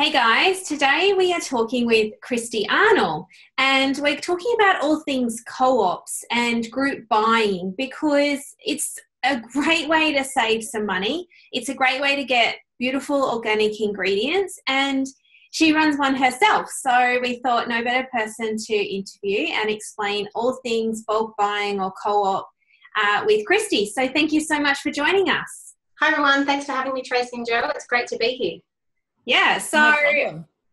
Hey guys, today we are talking with Kristy Arnall, and we're talking about all things co-ops and group buying because it's a great way to save some money. It's a great way to get beautiful organic ingredients, and she runs one herself. So we thought no better person to interview and explain all things bulk buying or co-op with Kristy. So thank you so much for joining us. Hi everyone, thanks for having me, Tracy and Joe. It's great to be here. Yeah, so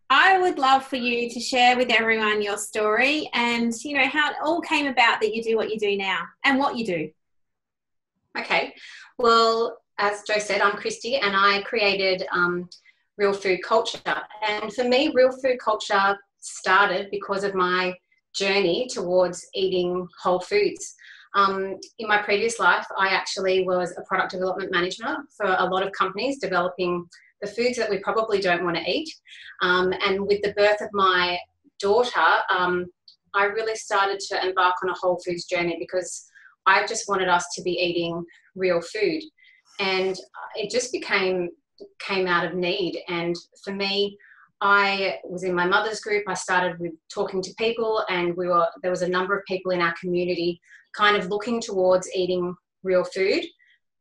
I would love for you to share with everyone your story and, how it all came about that you do what you do now and what you do. Okay, well, as Joe said, I'm Kristy and I created Real Food Culture. And for me, Real Food Culture started because of my journey towards eating whole foods. In my previous life, I actually was a product development manager for a lot of companies developing the foods that we probably don't want to eat. And with the birth of my daughter, I really started to embark on a whole foods journey because I just wanted us to be eating real food. And it just came out of need. And for me, I was in my mother's group. I started with talking to people, and there was a number of people in our community kind of looking towards eating real food.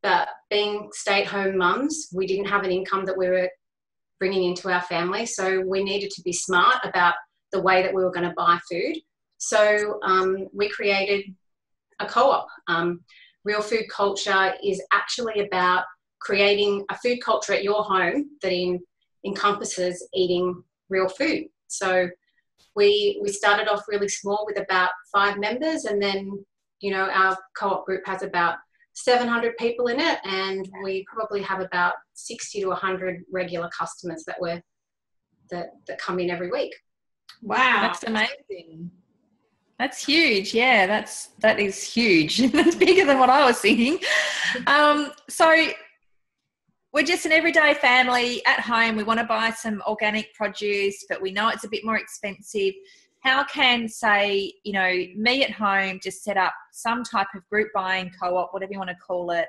But being stay-at-home mums, we didn't have an income that we were bringing into our family, so we needed to be smart about the way that we were going to buy food. So we created a co-op. Real Food Culture is actually about creating a food culture at your home that encompasses eating real food. So we started off really small with about 5 members, and then our co-op group has about 700 people in it, and we probably have about 60 to 100 regular customers that come in every week. Wow, that's amazing. That's huge. Yeah, that is huge. That's bigger than what I was thinking. So we're just an everyday family at home. We want to buy some organic produce, but we know it's a bit more expensive. How can, say, me at home just set up some type of group buying co-op, whatever you want to call it,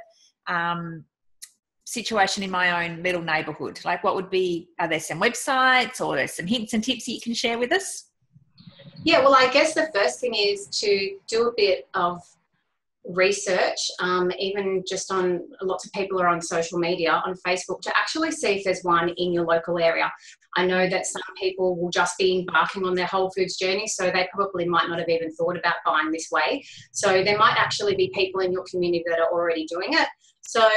situation in my own little neighbourhood? Like, are there some websites or there's some hints and tips that you can share with us? Yeah, well, I guess the first thing is to do a bit of research, even just on, lots of people are on social media, on Facebook, to actually see if there's one in your local area. I know that some people will just be embarking on their whole foods journey, so they probably might not have even thought about buying this way. So there might actually be people in your community that are already doing it. So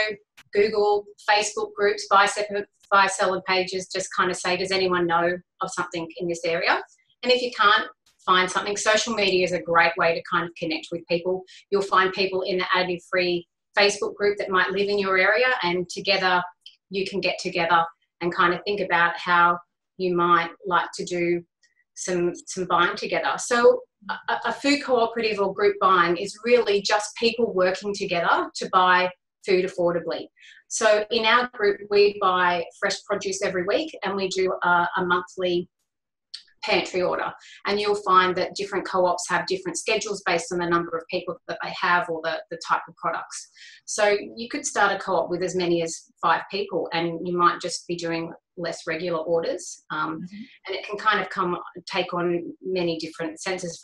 Google, Facebook groups, buy seller pages, just kind of say, does anyone know of something in this area? And if you can't find something, social media is a great way to kind of connect with people. You'll find people in the Additive-Free Facebook group that might live in your area, and together you can get together and kind of think about how you might like to do some buying together. So a food cooperative or group buying is really just people working together to buy food affordably. So in our group, we buy fresh produce every week, and we do a monthly pantry order, and you'll find that different co-ops have different schedules based on the number of people that they have or the type of products. So you could start a co-op with as many as 5 people, and you might just be doing less regular orders, and it can kind of take on many different senses.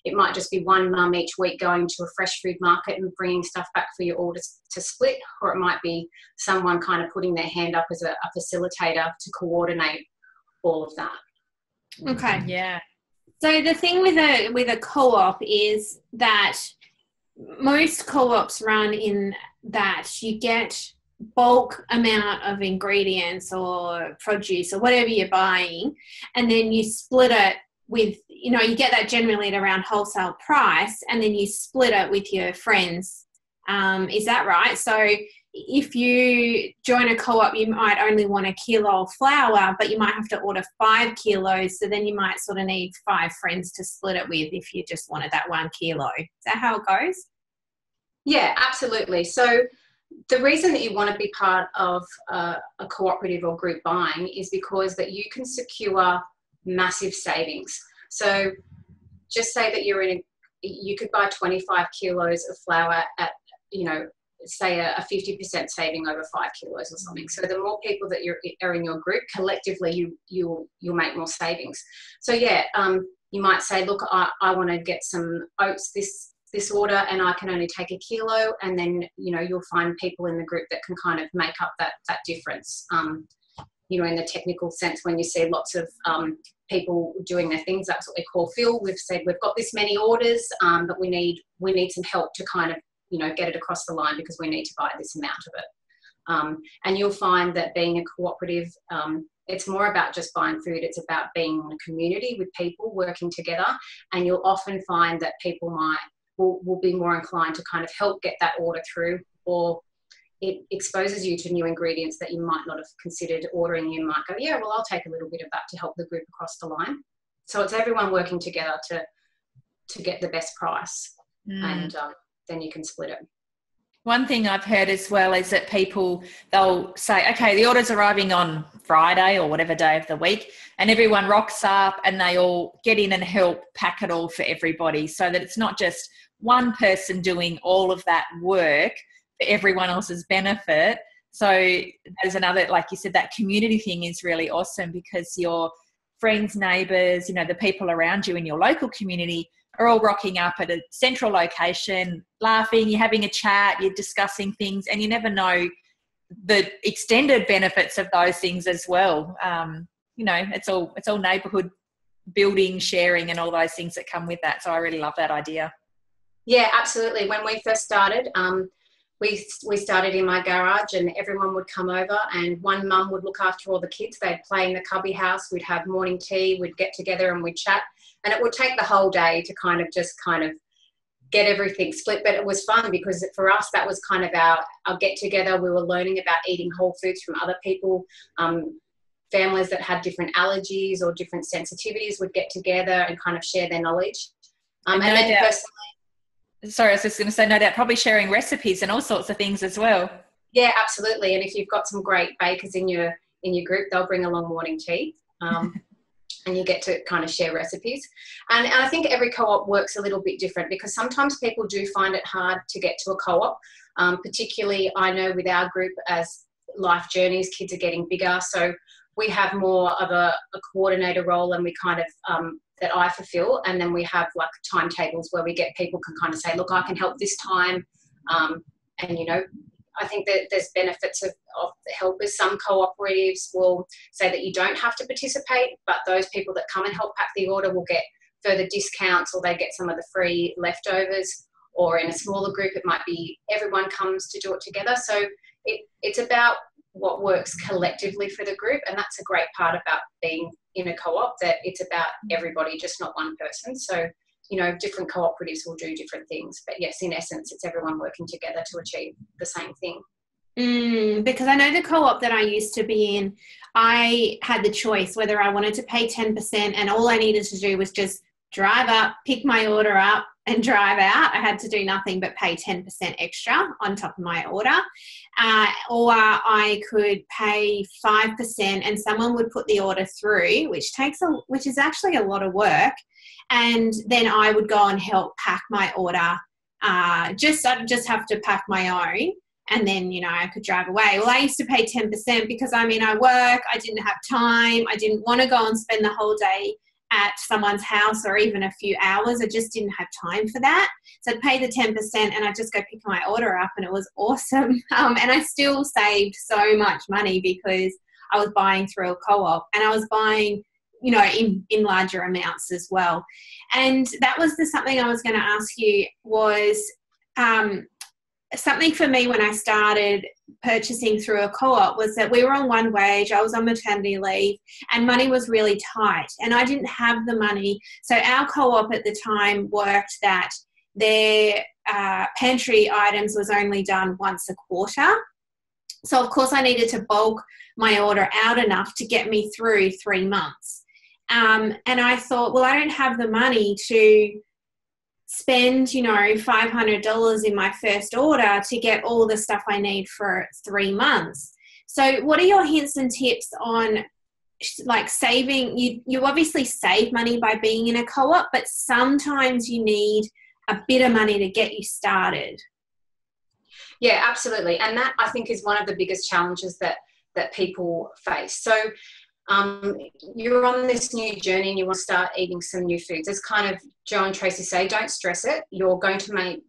It might just be one mum each week going to a fresh food market and bringing stuff back for your orders to split, or it might be someone kind of putting their hand up as a facilitator to coordinate all of that. Okay. Yeah. So the thing with a co-op is that most co-ops run in that you get bulk amount of ingredients or produce or whatever you're buying, and then you split it with, you get that generally at around wholesale price, and then you split it with your friends. Is that right? So if you join a co-op, you might only want 1 kilo of flour, but you might have to order 5 kilos. So then you might sort of need 5 friends to split it with if you just wanted that 1 kilo. Is that how it goes? Yeah, absolutely. So the reason that you want to be part of a cooperative or group buying is because that you can secure massive savings. So just say that you could buy 25 kilos of flour at, say a 50% saving over 5 kilos or something. So the more people that are in your group, collectively you'll make more savings. So yeah, you might say, look, I want to get some oats this order, and I can only take 1 kilo, and then you'll find people in the group that can kind of make up that difference. In the technical sense, when you see lots of people doing their things, that's what we call fill. We've said we've got this many orders, but we need some help to kind of get it across the line because we need to buy this amount of it. And you'll find that being a cooperative, it's more about just buying food. It's about being in a community with people working together, and you'll often find that people will be more inclined to kind of help get that order through, or it exposes you to new ingredients that you might not have considered ordering. You might go, yeah, well, I'll take a little bit of that to help the group across the line. So it's everyone working together to get the best price, and then you can split it. One thing I've heard as well is that they'll say, okay, the order's arriving on Friday or whatever day of the week, and everyone rocks up and they all get in and help pack it all for everybody, so that it's not just one person doing all of that work for everyone else's benefit. So there's another, like you said, that community thing is really awesome, because your friends, neighbours, the people around you in your local community are all rocking up at a central location, laughing, you're having a chat, you're discussing things, and you never know the extended benefits of those things as well. It's all neighbourhood building, sharing, and all those things that come with that. So I really love that idea. Yeah, absolutely. When we first started, we started in my garage, and everyone would come over, and one mum would look after all the kids. They'd play in the cubby house. We'd have morning tea. We'd get together and we'd chat. And it would take the whole day to kind of get everything split. But it was fun because for us, that was kind of our get together. We were learning about eating whole foods from other people. Families that had different allergies or different sensitivities would get together and kind of share their knowledge. Sorry, I was just going to say, no doubt, probably sharing recipes and all sorts of things as well. Yeah, absolutely. And if you've got some great bakers in your group, they'll bring along morning tea. And you get to kind of share recipes. And I think every co-op works a little bit different, because sometimes people do find it hard to get to a co-op. Particularly, I know with our group, as life journeys, kids are getting bigger. So we have more of a coordinator role, and we kind of, that I fulfill. And then we have like timetables where we get people can kind of say, look, I can help this time. I think that there's benefits of the helpers. Some cooperatives will say that you don't have to participate, but those people that come and help pack the order will get further discounts, or they get some of the free leftovers. Or in a smaller group, it might be everyone comes to do it together. So it's about what works collectively for the group, and that's a great part about being in a co-op, that it's about everybody, just not one person. So different cooperatives will do different things, but yes, in essence, it's everyone working together to achieve the same thing. Because I know the co-op that I used to be in, I had the choice whether I wanted to pay 10%, and all I needed to do was just drive up, pick my order up and drive out. I had to do nothing but pay 10% extra on top of my order. Or I could pay 5% and someone would put the order through, which is actually a lot of work. And then I would go and help pack my order. I'd just have to pack my own, and then, I could drive away. Well, I used to pay 10% because, I work, I didn't have time. I didn't want to go and spend the whole day at someone's house or even a few hours. I just didn't have time for that. So I'd pay the 10% and I'd just go pick my order up, and it was awesome. And I still saved so much money because I was buying through a co-op, and I was buying, in larger amounts as well. And that was something I was going to ask you was something for me when I started purchasing through a co-op was that we were on one wage, I was on maternity leave, and money was really tight, and I didn't have the money. So our co-op at the time worked that their pantry items was only done once a quarter. So of course I needed to bulk my order out enough to get me through 3 months. And I thought, well, I don't have the money to spend, $500 in my first order to get all the stuff I need for 3 months. So what are your hints and tips on like saving? You obviously save money by being in a co-op, but sometimes you need a bit of money to get you started. Yeah, absolutely. And that, I think, is one of the biggest challenges that people face. So you're on this new journey and you want to start eating some new foods. As kind of Joe and Tracy say, don't stress it. You're going to make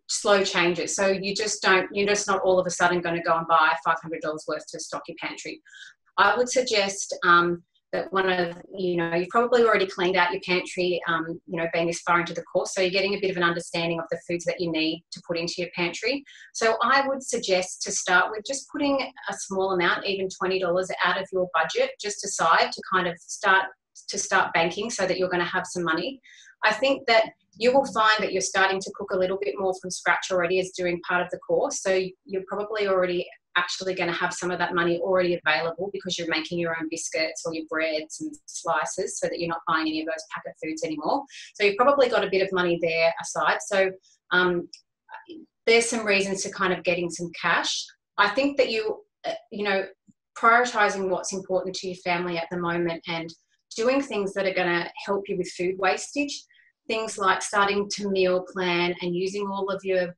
slow changes. So you're just not all of a sudden going to go and buy $500 worth to stock your pantry. I would suggest that you've probably already cleaned out your pantry, being this far into the course. So you're getting a bit of an understanding of the foods that you need to put into your pantry. So I would suggest to start with just putting a small amount, even $20 out of your budget, just aside to kind of start banking so that you're going to have some money. I think that you will find that you're starting to cook a little bit more from scratch already as doing part of the course. So you're probably already actually going to have some of that money already available because you're making your own biscuits or your breads and slices so that you're not buying any of those packet foods anymore. So you've probably got a bit of money there aside. So there's some reasons to kind of getting some cash. I think that prioritizing what's important to your family at the moment and doing things that are going to help you with food wastage, things like starting to meal plan and using all of your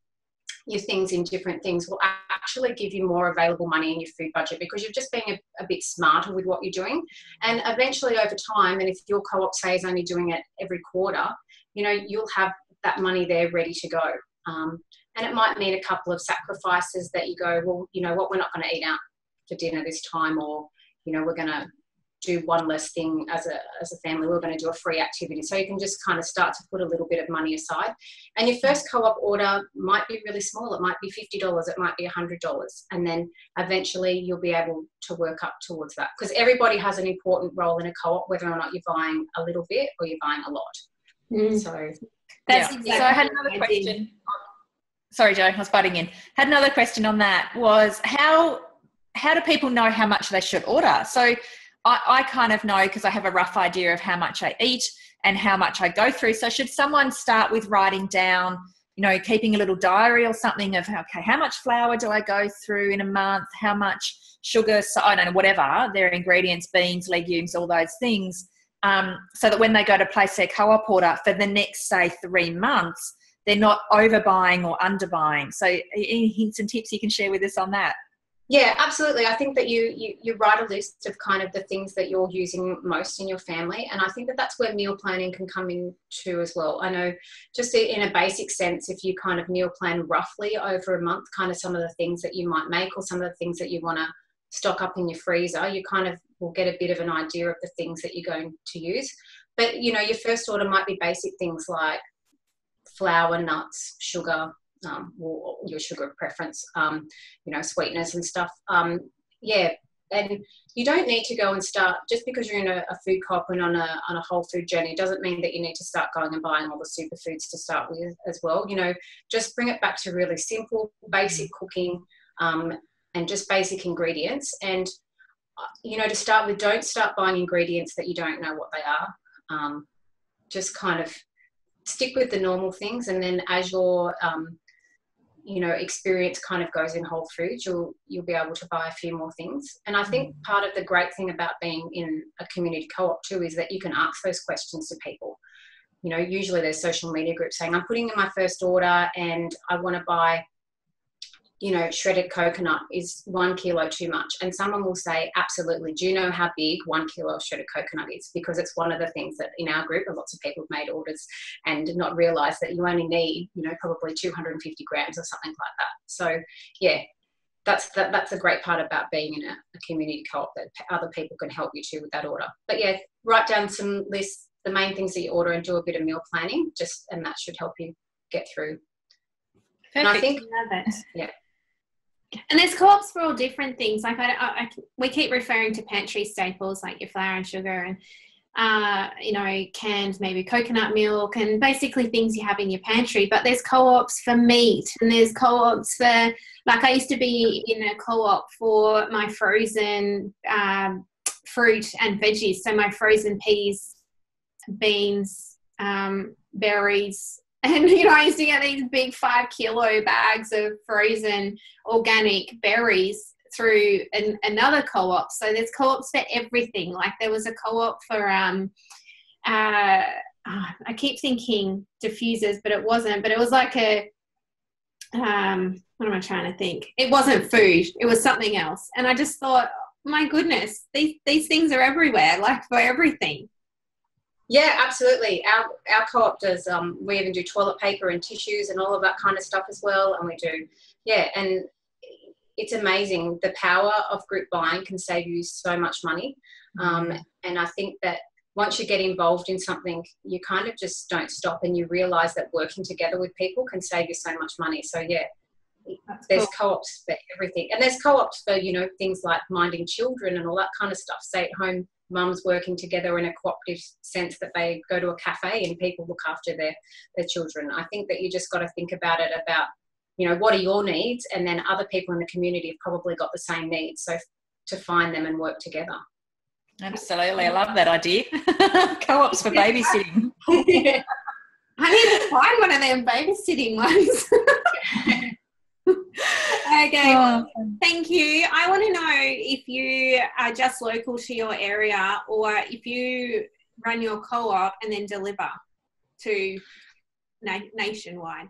things in different things will actually give you more available money in your food budget because you're just being a bit smarter with what you're doing. And eventually over time, and if your co-op, say, is only doing it every quarter, you'll have that money there ready to go. And it might mean a couple of sacrifices that you go, well, you know what, we're not going to eat out for dinner this time, or, we're going to do one less thing as a family. We're going to do a free activity. So you can just kind of start to put a little bit of money aside. And your first co-op order might be really small. It might be $50. It might be $100. And then eventually you'll be able to work up towards that because everybody has an important role in a co-op, whether or not you're buying a little bit or you're buying a lot. So that's exactly. So I had another question. Sorry, Joe, I was butting in. Had another question on that was how do people know how much they should order? So I kind of know because I have a rough idea of how much I eat and how much I go through. So should someone start with writing down, keeping a little diary or something of, okay, how much flour do I go through in a month? How much sugar? So I don't know, whatever, their ingredients, beans, legumes, all those things. So that when they go to place their co-op order for the next, say, 3 months, they're not overbuying or underbuying. So any hints and tips you can share with us on that? Yeah, absolutely. I think that you write a list of kind of the things that you're using most in your family. And I think that that's where meal planning can come in too as well. I know just in a basic sense, if you kind of meal plan roughly over a month, kind of some of the things that you might make or some of the things that you want to stock up in your freezer, you kind of will get a bit of an idea of the things that you're going to use. But, your first order might be basic things like flour, nuts, sugar, or your sugar preference, sweeteners and stuff. And you don't need to go and start just because you're in a food co-op and on a whole food journey. Doesn't mean that you need to start going and buying all the superfoods to start with as well. Just bring it back to really simple, basic cooking, and just basic ingredients. And to start with, don't start buying ingredients that you don't know what they are. Just kind of stick with the normal things, and then as your experience kind of goes in whole foods, you'll be able to buy a few more things. And I think part of the great thing about being in a community co-op too is that you can ask those questions to people. Usually there's social media groups saying, I'm putting in my first order and I want to buy, shredded coconut. Is 1 kilo too much? And someone will say, absolutely. Do you know how big 1 kilo of shredded coconut is? Because it's one of the things that in our group, lots of people have made orders and not realize that you only need, probably 250 grams or something like that. So yeah, that's a great part about being in a community co-op, that other people can help you too with that order. But yeah, write down some lists, the main things that you order, and do a bit of meal planning, and that should help you get through. Perfect. And I think, love it. Yeah. And there's co-ops for all different things. Like we keep referring to pantry staples like your flour and sugar and, canned maybe coconut milk and basically things you have in your pantry. But there's co-ops for meat, and there's co-ops for, like I used to be in a co-op for my frozen fruit and veggies. So my frozen peas, beans, berries. And, I used to get these big 5 kilo bags of frozen organic berries through another co-op. So there's co-ops for everything. Like there was a co-op for, I keep thinking diffusers, but it wasn't. But it was like what am I trying to think? It wasn't food. It was something else. And I just thought, my goodness, these things are everywhere, like for everything. Yeah, absolutely. Our co-op does, we even do toilet paper and tissues and all of that kind of stuff as well. And we do, yeah, and it's amazing. The power of group buying can save you so much money. And I think that once you get involved in something, you kind of just don't stop, and you realise that working together with people can save you so much money. So, yeah, there's co-ops for everything. And there's co-ops for, you know, things like minding children and all that kind of stuff. Stay-at-home mums working together in a cooperative sense, that they go to a cafe and people look after their children. I think that you just got to think about it about, you know, what are your needs? And then other people in the community have probably got the same needs. So to find them and work together. Absolutely. I love that idea. Co-ops for babysitting. I need to find one of them babysitting ones. Okay, well, thank you. I want to know if you are just local to your area, or if you run your co-op and then deliver to nationwide.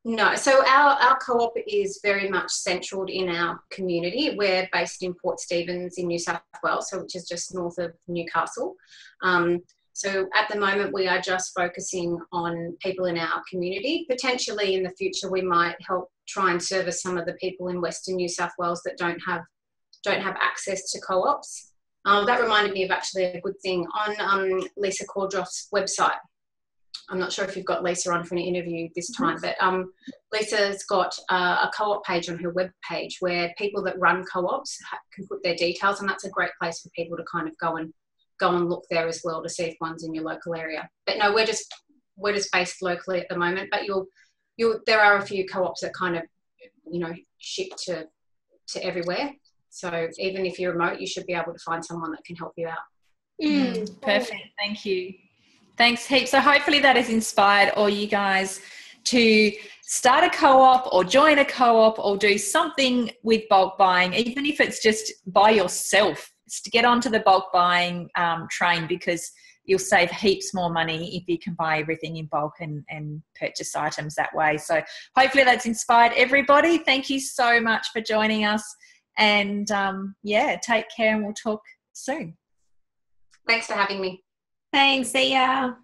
No, so our co-op is very much centred in our community. We're based in Port Stephens in New South Wales, so which is just north of Newcastle. So at the moment we are just focusing on people in our community. Potentially in the future we might help try and service some of the people in Western New South Wales that don't have access to co-ops. That reminded me of actually a good thing on Lisa Cordroff's website. I'm not sure if you've got Lisa on for an interview this time, but Lisa's got a co-op page on her web page where people that run co-ops can put their details, and that's a great place for people to kind of go and look there as well to see if one's in your local area. But no, we're just based locally at the moment. But there are a few co-ops that kind of, you know, ship to everywhere. So even if you're remote, you should be able to find someone that can help you out. Perfect. Thank you. Thanks heaps. So hopefully that has inspired all you guys to start a co-op or join a co-op or do something with bulk buying, even if it's just by yourself. It's to get onto the bulk buying train, because you'll save heaps more money if you can buy everything in bulk and purchase items that way. So hopefully that's inspired everybody. Thank you so much for joining us. And, take care, and we'll talk soon. Thanks for having me. Thanks. See ya.